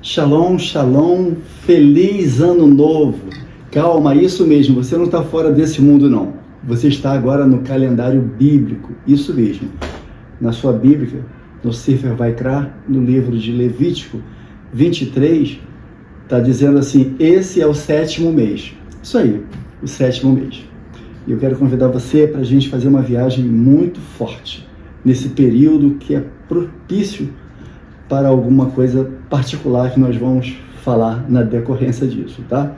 Shalom, shalom, feliz ano novo. Calma, isso mesmo, você não está fora desse mundo não. Você está agora no calendário bíblico, isso mesmo. Na sua Bíblia, no Sefer Vaikra, no livro de Levítico 23, está dizendo assim, esse é o 7º mês. Isso aí, o 7º mês. E eu quero convidar você para a gente fazer uma viagem muito forte, nesse período que é propício para alguma coisa particular que nós vamos falar na decorrência disso, tá?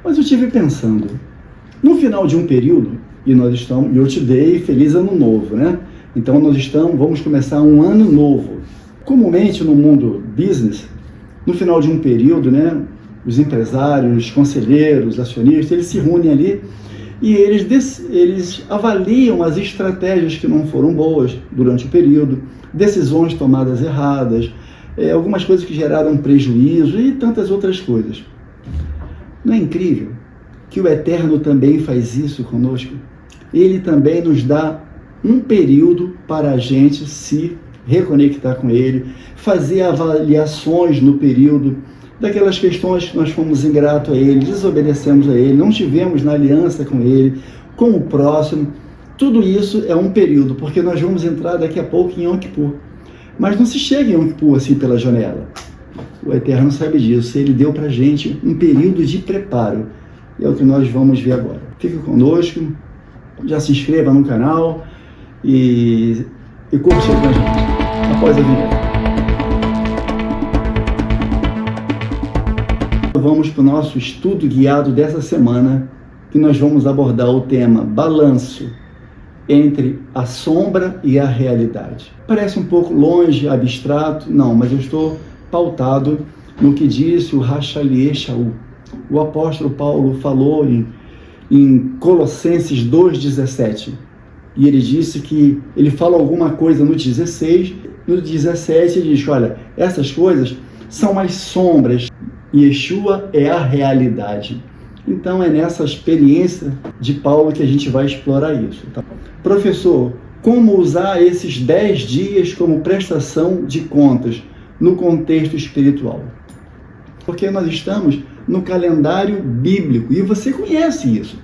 Mas eu estive pensando, no final de um período, e eu te dei feliz ano novo, né? Então vamos começar um ano novo. Comumente no mundo business, no final de um período, né? Os empresários, os conselheiros, acionistas, eles se reúnem ali e eles avaliam as estratégias que não foram boas durante o período, decisões tomadas erradas, algumas coisas que geraram prejuízo e tantas outras coisas. Não é incrível que o Eterno também faz isso conosco? Ele também nos dá um período para a gente se reconectar com Ele, fazer avaliações no período daquelas questões que nós fomos ingratos a Ele, desobedecemos a Ele, não estivemos na aliança com Ele, com o próximo. Tudo isso é um período, porque nós vamos entrar daqui a pouco em Yom Kippur. Mas não se chega em Yom Kippur assim pela janela. O Eterno sabe disso. Ele deu para a gente um período de preparo. E é o que nós vamos ver agora. Fique conosco, já se inscreva no canal e curta com a gente. Após a vinheta. Vamos para o nosso estudo guiado dessa semana, que nós vamos abordar o tema balanço entre a sombra e a realidade. Parece um pouco longe, abstrato, não, mas eu estou pautado no que disse o Rachalieh Shaul. O apóstolo Paulo falou em Colossenses 2,17, e ele disse que ele fala alguma coisa no 16, no 17 ele diz, olha, essas coisas são as sombras, Yeshua é a realidade. Então é nessa experiência de Paulo que a gente vai explorar isso. Tá? Professor, como usar esses 10 dias como prestação de contas no contexto espiritual? Porque nós estamos no calendário bíblico e você conhece isso.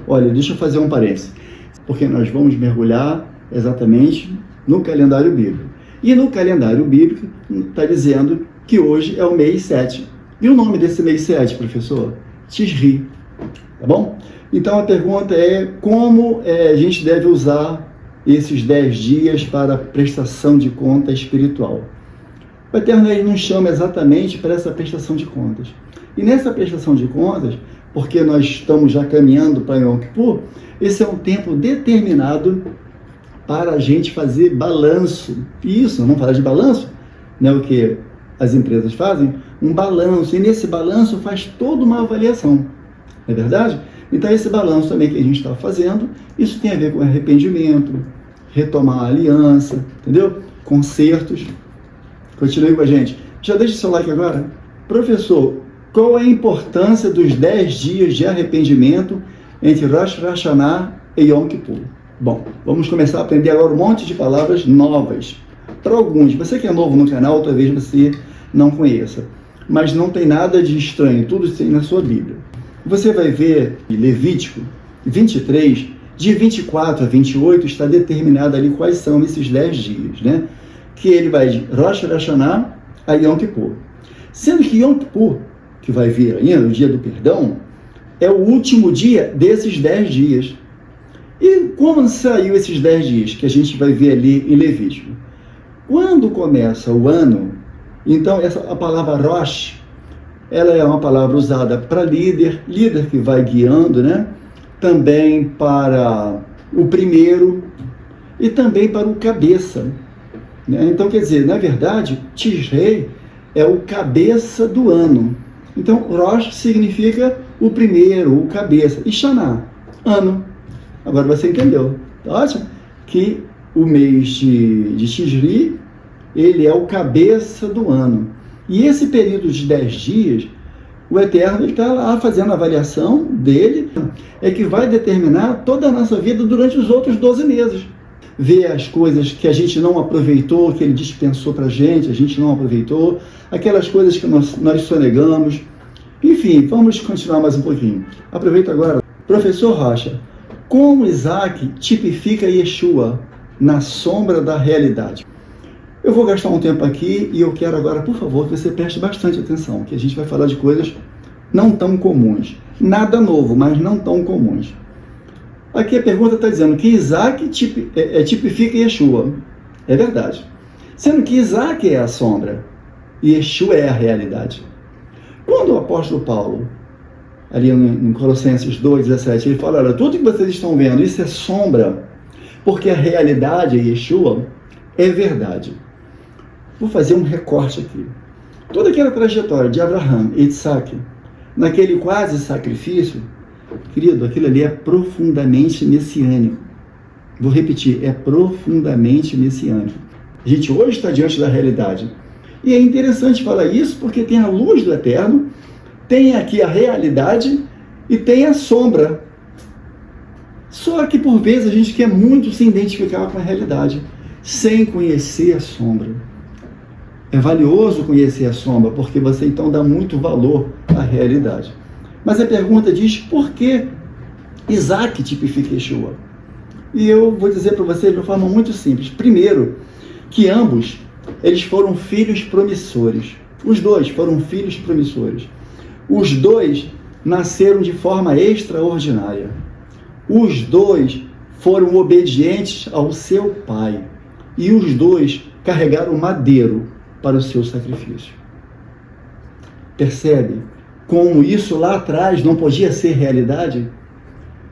Olha, deixa eu fazer um parênteses, porque nós vamos mergulhar exatamente no calendário bíblico. E no calendário bíblico está dizendo que hoje é o mês 7. E o nome desse mês 7, professor? Tishri, tá bom? Então a pergunta é como a gente deve usar esses 10 dias para a prestação de conta espiritual. O Eterno ele nos chama exatamente para essa prestação de contas. E nessa prestação de contas, porque nós estamos já caminhando para Yom Kippur, esse é um tempo determinado para a gente fazer balanço. Isso, vamos falar de balanço? Não é o que as empresas fazem? Um balanço, e nesse balanço faz toda uma avaliação, não é verdade? Então esse balanço também que a gente está fazendo, isso tem a ver com arrependimento, retomar a aliança, entendeu? Consertos. Continue com a gente. Já deixa o seu like agora. Professor, qual é a importância dos 10 dias de arrependimento entre Rosh Hashanah e Yom Kippur? Bom, vamos começar a aprender agora um monte de palavras novas. Para alguns, você que é novo no canal, talvez você não conheça. Mas não tem nada de estranho, tudo isso tem na sua Bíblia. Você vai ver em Levítico 23, de 24 a 28, está determinado ali quais são esses 10 dias, né? Que ele vai de Rosh Hashanah a Yom Kippur. Sendo que Yom Kippur, que vai vir ainda, o dia do perdão, é o último dia desses 10 dias. E como saiu esses 10 dias, que a gente vai ver ali em Levítico? Quando começa o ano, então a palavra Rosh, ela é uma palavra usada para líder que vai guiando, né? Também para o primeiro e também para o cabeça. Né? Então, quer dizer, na verdade, Tishrei é o cabeça do ano. Então, Rosh significa o primeiro, o cabeça. E Shana, ano. Agora você entendeu. Tá ótimo? Que o mês de Tishri, ele é o cabeça do ano. E esse período de 10 dias, o Eterno está lá fazendo a avaliação dele, é que vai determinar toda a nossa vida durante os outros 12 meses. ver as coisas que a gente não aproveitou, que ele dispensou para a gente não aproveitou, aquelas coisas que nós sonegamos. Enfim, vamos continuar mais um pouquinho. Aproveita agora. Professor Rocha, como Isaac tipifica Yeshua na sombra da realidade? Eu vou gastar um tempo aqui e eu quero agora, por favor, que você preste bastante atenção, que a gente vai falar de coisas não tão comuns. Nada novo, mas não tão comuns. Aqui a pergunta está dizendo que Isaac tipifica Yeshua. É verdade. Sendo que Isaac é a sombra e Yeshua é a realidade. Quando o apóstolo Paulo, ali em Colossenses 2,17, ele fala, olha, tudo que vocês estão vendo, isso é sombra, porque a realidade, Yeshua, é verdade. Vou fazer um recorte aqui. Toda aquela trajetória de Abraão e Isaac, naquele quase sacrifício, querido, aquilo ali é profundamente messiânico. Vou repetir, é profundamente messiânico. A gente hoje está diante da realidade. E é interessante falar isso porque tem a luz do eterno, tem aqui a realidade e tem a sombra. Só que por vezes a gente quer muito se identificar com a realidade, sem conhecer a sombra. É valioso conhecer a sombra, porque você então dá muito valor à realidade. Mas a pergunta diz, por que Isaac tipifica Yeshua? E eu vou dizer para vocês de uma forma muito simples. Primeiro, que ambos, eles foram filhos promissores. Os dois foram filhos promissores. Os dois nasceram de forma extraordinária. Os dois foram obedientes ao seu pai. E os dois carregaram madeiro para o seu sacrifício. Percebe como isso lá atrás não podia ser realidade?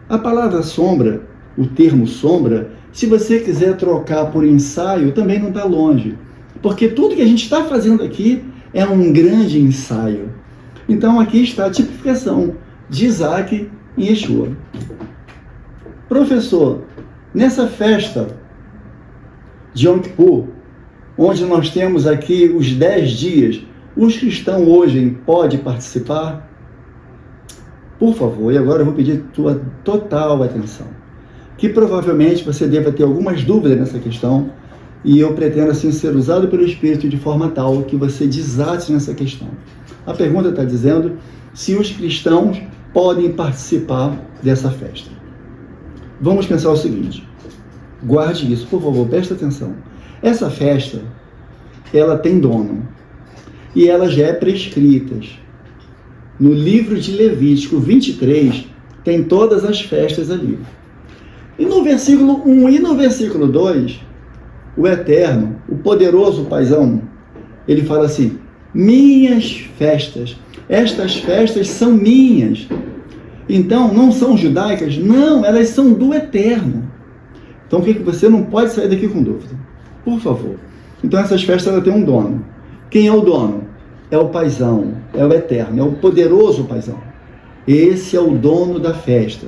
A palavra sombra, o termo sombra, se você quiser trocar por ensaio, também não está longe. Porque tudo que a gente está fazendo aqui é um grande ensaio. Então aqui está a tipificação de Isaac em Yeshua. Professor, nessa festa de Yom Kippur, onde nós temos aqui os 10 dias, os cristãos hoje podem participar? Por favor, e agora eu vou pedir tua total atenção, que provavelmente você deva ter algumas dúvidas nessa questão, e eu pretendo assim ser usado pelo Espírito de forma tal que você desate nessa questão. A pergunta está dizendo se os cristãos podem participar dessa festa. Vamos pensar o seguinte, guarde isso, por favor, preste atenção. Essa festa, ela tem dono, e ela já é prescrita. No livro de Levítico 23, tem todas as festas ali. E no versículo 1 e no versículo 2, o Eterno, o poderoso Paizão, ele fala assim, minhas festas, estas festas são minhas. Então, não são judaicas? Não, elas são do Eterno. Então, o que você não pode sair daqui com dúvida? Por favor. Então, essas festas ela tem um dono. Quem é o dono? É o Paizão, é o Eterno, é o poderoso Paizão. Esse é o dono da festa.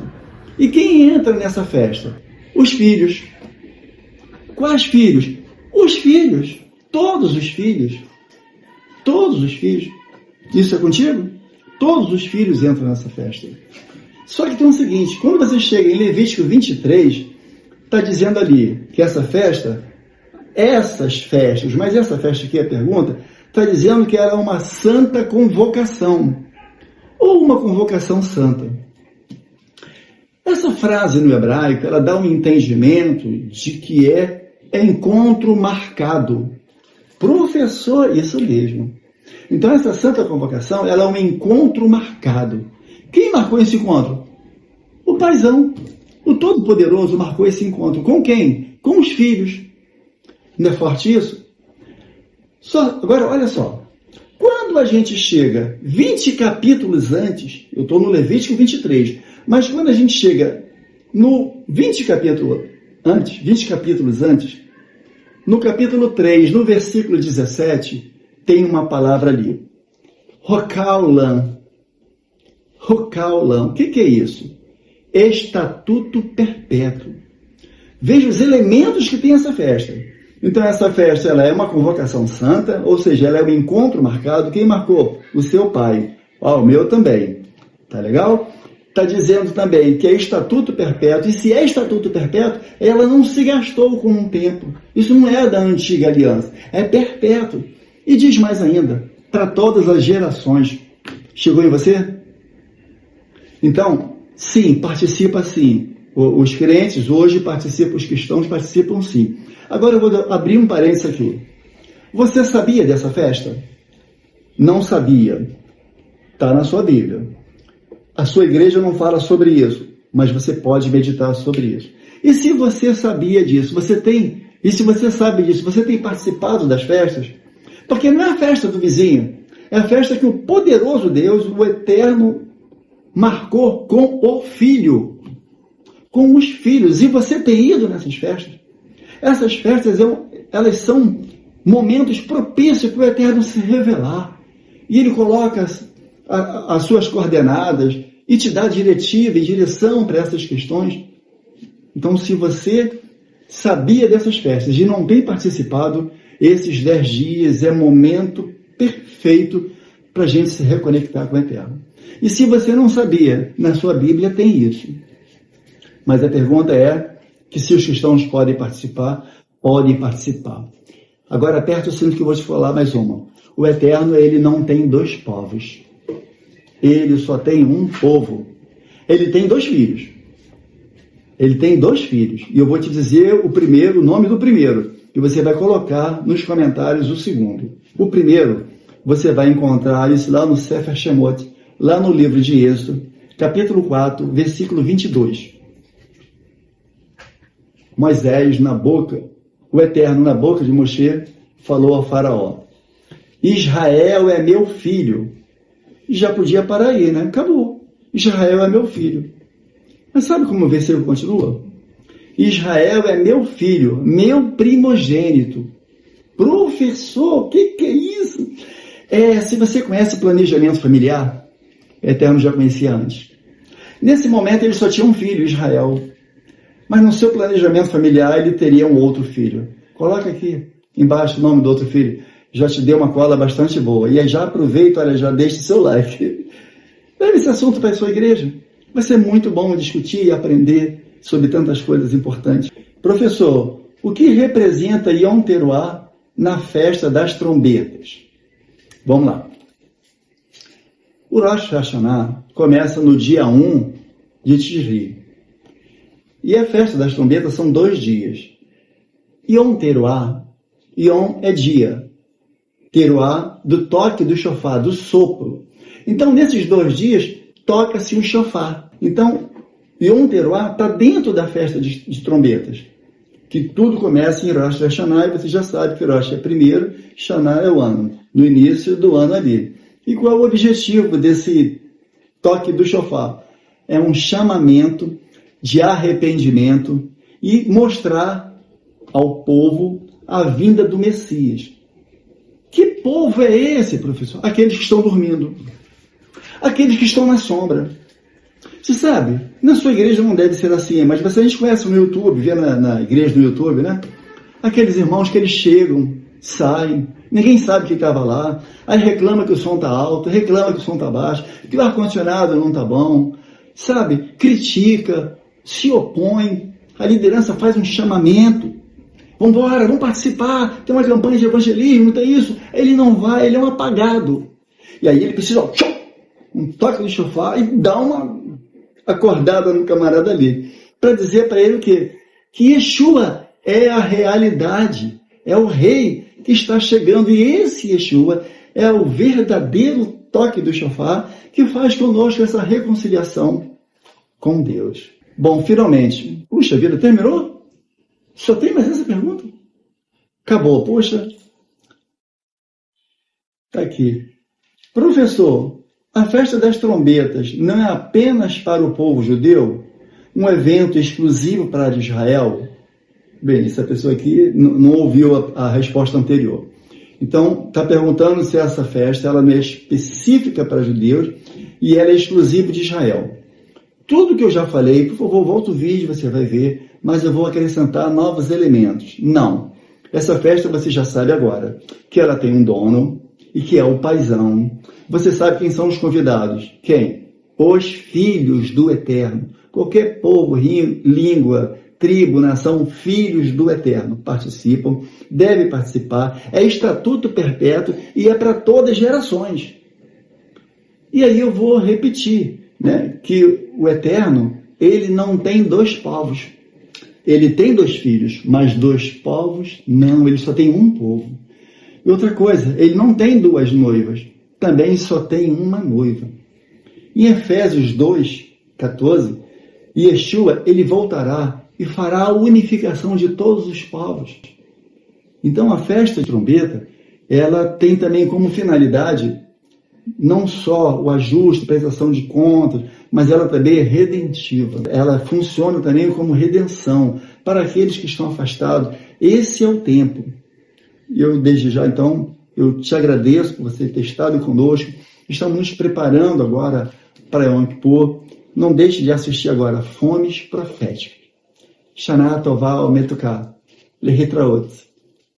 E quem entra nessa festa? Os filhos. Quais filhos? Os filhos. Todos os filhos. Todos os filhos. Isso é contigo? Todos os filhos entram nessa festa. Só que tem o seguinte, quando você chega em Levítico 23, está dizendo ali que essa festa, essas festas, mas essa festa aqui, a pergunta, está dizendo que era uma santa convocação, ou uma convocação santa. Essa frase no hebraico, ela dá um entendimento de que é encontro marcado. Professor, isso mesmo. Então essa santa convocação, ela é um encontro marcado. Quem marcou esse encontro? O Paizão. O Todo-Poderoso marcou esse encontro. Com quem? Com os filhos. Não é forte isso? Agora, olha só. Quando a gente chega 20 capítulos antes, eu estou no Levítico 23, mas quando a gente chega no 20 capítulos antes, no capítulo 3, no versículo 17, tem uma palavra ali. Rocaulan. Rocaulan. O que é isso? Estatuto perpétuo. Veja os elementos que tem essa festa. Então essa festa ela é uma convocação santa, ou seja, ela é um encontro marcado. Quem marcou? O seu pai. O meu também. Tá legal? está dizendo também que é estatuto perpétuo, e se é estatuto perpétuo, ela não se gastou com um tempo. Isso não é da antiga aliança, é perpétuo. E diz mais ainda, para todas as gerações. Chegou em você? Então, sim, participa sim. Os crentes hoje participam, os cristãos participam sim. Agora eu vou abrir um parênteses aqui. Você sabia dessa festa? Não sabia. Está na sua Bíblia. A sua igreja não fala sobre isso, mas você pode meditar sobre isso. E se você sabia disso, e se você sabe disso, você tem participado das festas? Porque não é a festa do vizinho, é a festa que o poderoso Deus, o Eterno, marcou com o Filho, com os filhos. E você tem ido nessas festas? Essas festas, elas são momentos propícios para o Eterno se revelar. E Ele coloca as suas coordenadas e te dá diretiva e direção para essas questões. Então, se você sabia dessas festas e não tem participado, esses 10 dias é momento perfeito para a gente se reconectar com o Eterno. E se você não sabia, na sua Bíblia tem isso. Mas a pergunta é que se os cristãos podem participar, podem participar. Agora aperta o cinto que eu vou te falar mais uma. O Eterno, ele não tem 2 povos. Ele só tem um povo. Ele tem 2 filhos. Ele tem 2 filhos. E eu vou te dizer o nome do primeiro. E você vai colocar nos comentários o segundo. O primeiro, você vai encontrar isso lá no Sefer Shemot, lá no livro de Êxodo, capítulo 4, versículo 22. Moisés, o Eterno na boca de Moshe, falou ao faraó: Israel é meu filho. E já podia parar aí, né? Acabou. Israel é meu filho. Mas sabe como o versículo continua? Israel é meu filho, meu primogênito. Professor, o que é isso? Se você conhece planejamento familiar, o Eterno já conhecia antes. Nesse momento ele só tinha um filho, Israel. Mas no seu planejamento familiar ele teria um outro filho. Coloca aqui embaixo o nome do outro filho. Já te deu uma cola bastante boa. E aí já aproveita, olha, já deixa o seu like. Leve esse assunto para a sua igreja. Vai ser muito bom discutir e aprender sobre tantas coisas importantes. Professor, o que representa Yom Teruah na festa das trombetas? Vamos lá. O Rosh Hashanah começa no dia 1 de Tishri. E a festa das trombetas são 2 dias. Yom Teruah, Yom é dia. Teruah, do toque do shofar, do sopro. Então, nesses 2 dias, toca-se o shofar. Então, Yom Teruah está dentro da festa de trombetas. Que tudo começa em Rosh Hashanah, e você já sabe que Rosh é primeiro, Hashanah é o ano, no início do ano ali. E qual é o objetivo desse toque do shofar? É um chamamento de arrependimento e mostrar ao povo a vinda do Messias. Que povo é esse, professor? Aqueles que estão dormindo. Aqueles que estão na sombra. Você sabe, na sua igreja não deve ser assim, mas a gente conhece no YouTube, vê na igreja do YouTube, né? Aqueles irmãos que eles chegam, saem, ninguém sabe que estava lá, aí reclama que o som está alto, reclama que o som está baixo, que o ar-condicionado não está bom, sabe? Critica, se opõe, a liderança faz um chamamento. Vamos embora, vamos participar, tem uma campanha de evangelismo, tem isso. Ele não vai, ele é um apagado. E aí ele precisa, um toque de shofar e dar uma acordada no camarada ali, para dizer para ele o quê? Que Yeshua é a realidade, é o rei que está chegando, e esse Yeshua é o verdadeiro toque do shofar que faz conosco essa reconciliação com Deus. Bom, finalmente, puxa vida, terminou? Só tem mais essa pergunta? Acabou, puxa. Está aqui. Professor, a festa das trombetas não é apenas para o povo judeu? Um evento exclusivo para Israel? Bem, essa pessoa aqui não ouviu a resposta anterior. Então, está perguntando se essa festa ela não é específica para judeus e ela é exclusiva de Israel. Tudo que eu já falei, por favor, volta o vídeo, você vai ver, mas eu vou acrescentar novos elementos. Não. Essa festa você já sabe agora, que ela tem um dono e que é o paizão. Você sabe quem são os convidados? Quem? os filhos do Eterno. Qualquer povo, língua, tribo, nação, filhos do Eterno participam, devem participar, é estatuto perpétuo e é para todas as gerações. E aí eu vou repetir, né, que o Eterno, ele não tem dois povos. Ele tem dois filhos, mas dois povos não, ele só tem um povo. E outra coisa, ele não tem duas noivas, também só tem uma noiva. Em Efésios 2:14, Yeshua, ele voltará e fará a unificação de todos os povos. Então a festa de trombeta, ela tem também como finalidade não só o ajuste, a prestação de contas, mas ela também é redentiva. Ela funciona também como redenção para aqueles que estão afastados. Esse é o tempo. Eu, desde já, então, eu te agradeço por você ter estado conosco. Estamos nos preparando agora para Yom Kippur. Não deixe de assistir agora Fomes Proféticas. Shana Tová Metuká. Lehitraot.